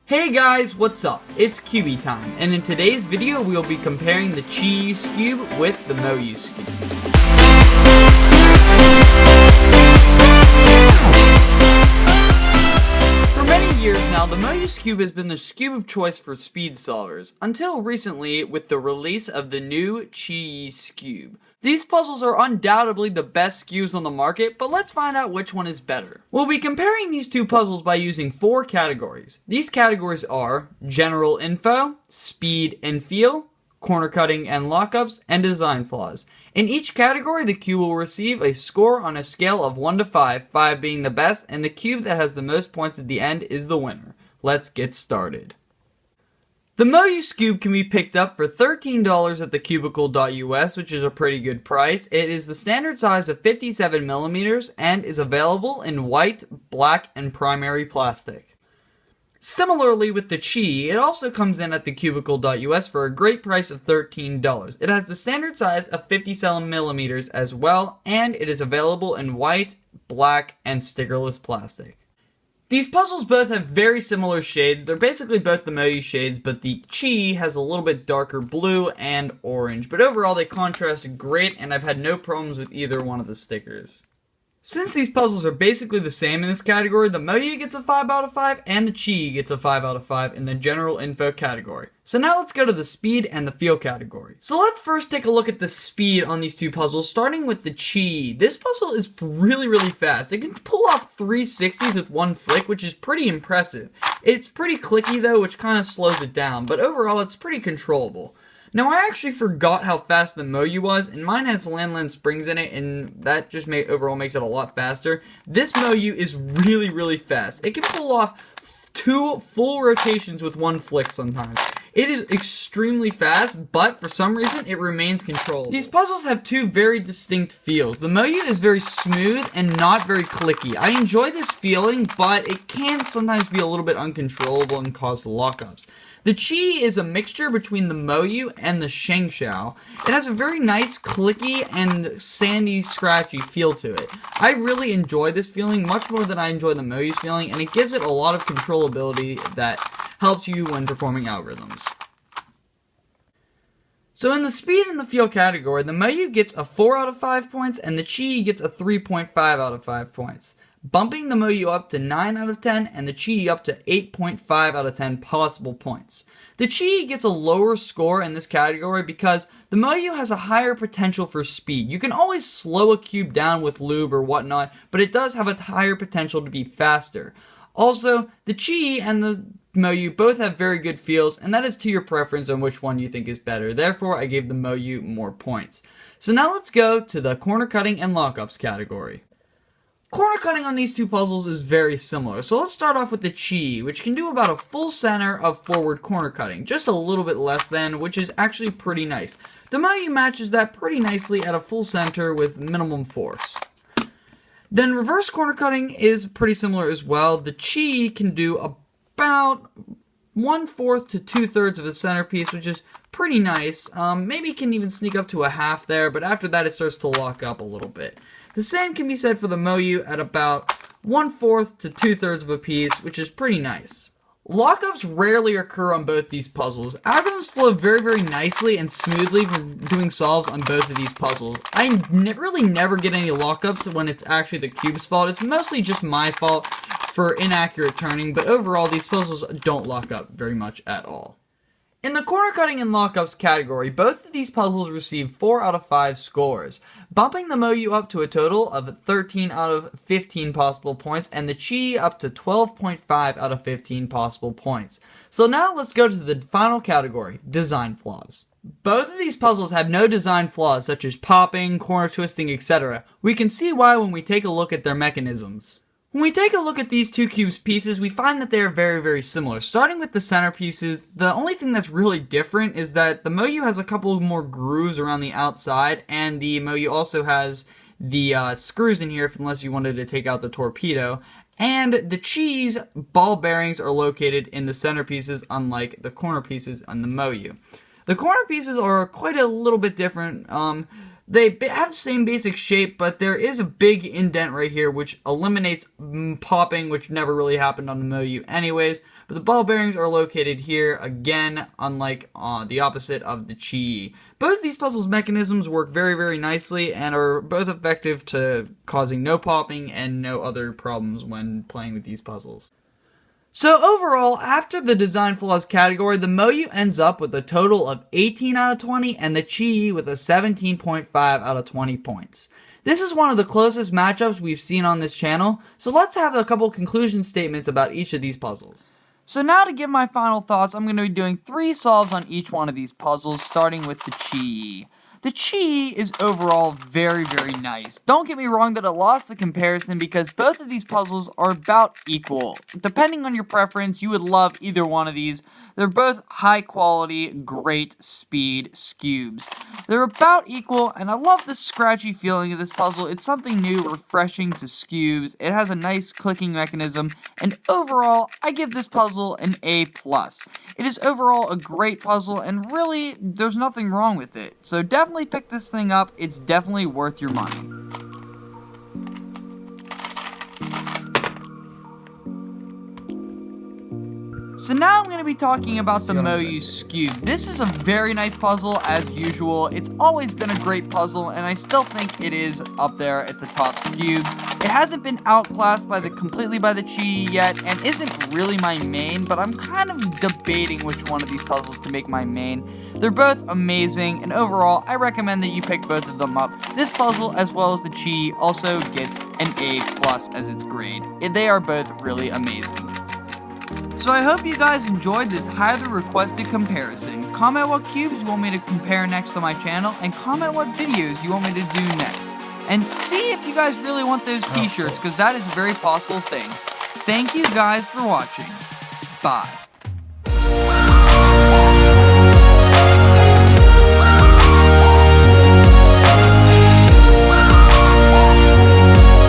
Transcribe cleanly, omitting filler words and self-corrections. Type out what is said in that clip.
Hey guys, what's up? It's Cubey time, and in today's video we will be comparing the Qiyi Skewb with the Moyu Skewb. For many years now, the Moyu Skewb has been the Skewb of choice for speed solvers, until recently with the release of the new Qiyi Skewb. These puzzles are undoubtedly the best Skewbs on the market, but let's find out which one is better. We'll be comparing these two puzzles by using 4 categories. These categories are General Info, Speed and Feel, Corner Cutting and Lockups, and Design Flaws. In each category, the cube will receive a score on a scale of 1 to 5, 5 being the best, and the cube that has the most points at the end is the winner. Let's get started. The Moyu Skewb can be picked up for $13 at the cubicle.us, which is a pretty good price. It is the standard size of 57mm and is available in white, black, and primary plastic. Similarly with the Qiyi, it also comes in at the cubicle.us for a great price of $13. It has the standard size of 57mm as well, and it is available in white, black, and stickerless plastic. These puzzles both have very similar shades. They're basically both the Moyu shades, but the Qiyi has a little bit darker blue and orange. But overall, they contrast great, and I've had no problems with either one of the stickers. Since these puzzles are basically the same in this category, the Moyu gets a 5 out of 5, and the Qiyi gets a 5 out of 5 in the General Info category. So now let's go to the Speed and the Feel category. So let's first take a look at the speed on these two puzzles, starting with the Qiyi. This puzzle is really fast. It can pull off 360s with one flick, which is pretty impressive. It's pretty clicky though, which kind of slows it down, but overall it's pretty controllable. Now, I actually forgot how fast the Moyu was, and mine has land springs in it, and that just overall makes it a lot faster. This Moyu is really fast. It can pull off 2 full rotations with one flick sometimes. It is extremely fast, but for some reason, it remains controllable. These puzzles have 2 very distinct feels. The Moyu is very smooth and not very clicky. I enjoy this feeling, but it can sometimes be a little bit uncontrollable and cause lockups. The Qiyi is a mixture between the Moyu and the Shengshao. It has a very nice clicky and sandy, scratchy feel to it. I really enjoy this feeling much more than I enjoy the Moyu's feeling, and it gives it a lot of controllability that helps you when performing algorithms. So in the Speed and the Feel category, the Moyu gets a 4 out of 5 points, and the Qiyi gets a 3.5 out of 5 points. Bumping the Moyu up to 9 out of 10 and the Qiyi up to 8.5 out of 10 possible points. The Qiyi gets a lower score in this category because the Moyu has a higher potential for speed. You can always slow a cube down with lube or whatnot, but it does have a higher potential to be faster. Also, the Qiyi and the Moyu both have very good feels, and that is to your preference on which one you think is better. Therefore, I gave the Moyu more points. So now let's go to the Corner Cutting and Lockups category. Corner cutting on these two puzzles is very similar, so let's start off with the Qiyi, which can do about a full center of forward corner cutting, just a little bit less than, which is actually pretty nice. The Moyu matches that pretty nicely at a full center with minimum force. Then reverse corner cutting is pretty similar as well. The Qiyi can do about 1/4 to 2/3 of a centerpiece, which is pretty nice. Maybe can even sneak up to a half there, but after that it starts to lock up a little bit. The same can be said for the Moyu at about 1/4 to 2/3 of a piece, which is pretty nice. Lockups rarely occur on both these puzzles. Algorithms flow very nicely and smoothly from doing solves on both of these puzzles. I really never get any lockups when it's actually the cube's fault. It's mostly just my fault for inaccurate turning, but overall these puzzles don't lock up very much at all. In the Corner Cutting and Lockups category, both of these puzzles receive 4 out of 5 scores, bumping the Moyu up to a total of 13 out of 15 possible points, and the Qiyi up to 12.5 out of 15 possible points. So now let's go to the final category, Design Flaws. Both of these puzzles have no design flaws such as popping, corner twisting, etc. We can see why when we take a look at their mechanisms. When we take a look at these two cubes pieces, we find that they are very similar. Starting with the centerpieces, the only thing that's really different is that the Moyu has a couple more grooves around the outside, and the Moyu also has the screws in here unless you wanted to take out the torpedo. And the Qiyi's ball bearings are located in the centerpieces, unlike the corner pieces on the Moyu. The corner pieces are quite a little bit different. They have the same basic shape, but there is a big indent right here which eliminates popping, which never really happened on the Moyu anyways. but the ball bearings are located here, again, unlike the opposite of the Qiyi. Both of these puzzles mechanisms work very, very nicely and are both effective to causing no popping and no other problems when playing with these puzzles. So overall, after the design flaws category, the Moyu ends up with a total of 18 out of 20 and the Qiyi with a 17.5 out of 20 points. This is one of the closest matchups we've seen on this channel, so let's have a couple conclusion statements about each of these puzzles. So now to give my final thoughts, I'm going to be doing 3 solves on each one of these puzzles, starting with the Qiyi. The Qiyi is overall very, very nice. Don't get me wrong that it lost the comparison because both of these puzzles are about equal. Depending on your preference, you would love either one of these. They're both high quality, great speed Skewbs. They're about equal, and I love the scratchy feeling of this puzzle. It's something new, refreshing to Skewbs. It has a nice clicking mechanism, and overall, I give this puzzle an A+. It is overall a great puzzle, and really, there's nothing wrong with it. So definitely pick this thing up. It's definitely worth your money. So now I'm going to be talking about the Moyu Skewb. This is a very nice puzzle as usual. It's always been a great puzzle, and I still think it is up there at the top Skewb. It hasn't been outclassed completely by the Qiyi yet, and isn't really my main, but I'm kind of debating which one of these puzzles to make my main. They're both amazing, and overall, I recommend that you pick both of them up. This puzzle, as well as the Qiyi, also gets an A+ as its grade. They are both really amazing. So I hope you guys enjoyed this highly requested comparison. Comment what cubes you want me to compare next on my channel, and comment what videos you want me to do next. And see if you guys really want those t-shirts, because that is a very possible thing. Thank you guys for watching. Bye.